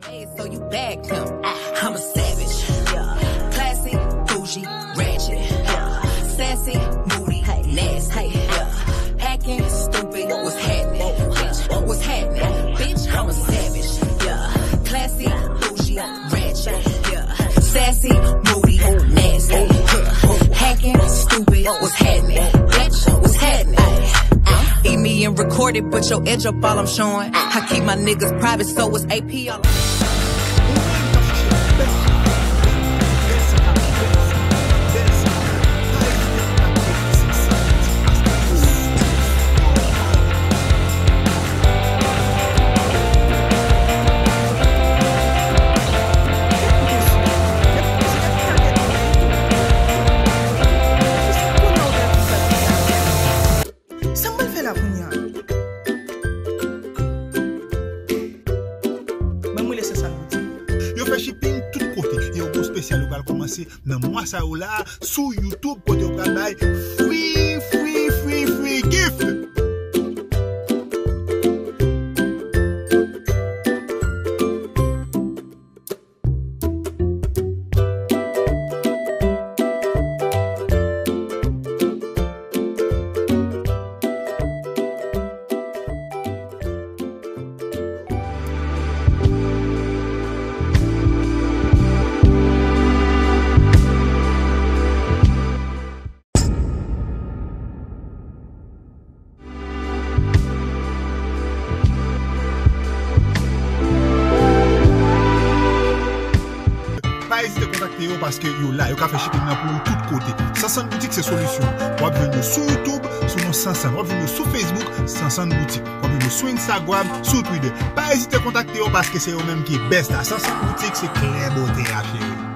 So you bagged him. I'm a savage. Classy, bougie, ratchet. Sassy, moody, nasty. Acting stupid. What's happening? Bitch, what's happening? Bitch, I'm a savage. Classy, bougie, ratchet. Sassy, moody, nasty. Hacking, stupid. What's happening? Bitch, what's happening? Eat me and record it, but your edge up all I'm showing. I keep my niggas private, so it's AP all. Shipping tout côté et au spécial va commencer dans mois ça ou là sur YouTube côté au canal free gift. Pas hésiter à contacter eux parce que yo là, yo ka fait shipping pour tout côté. Sansan boutique c'est solution. Vous pouvez venir sur YouTube, sur nos Sansan, vous pouvez venir sur Facebook, Sansan boutique. Vous pouvez venir sur Instagram, sur Twitter. Pas hésiter à contacter eux parce que c'est eux même qui est best. Sansan boutique c'est clair beauté à faire.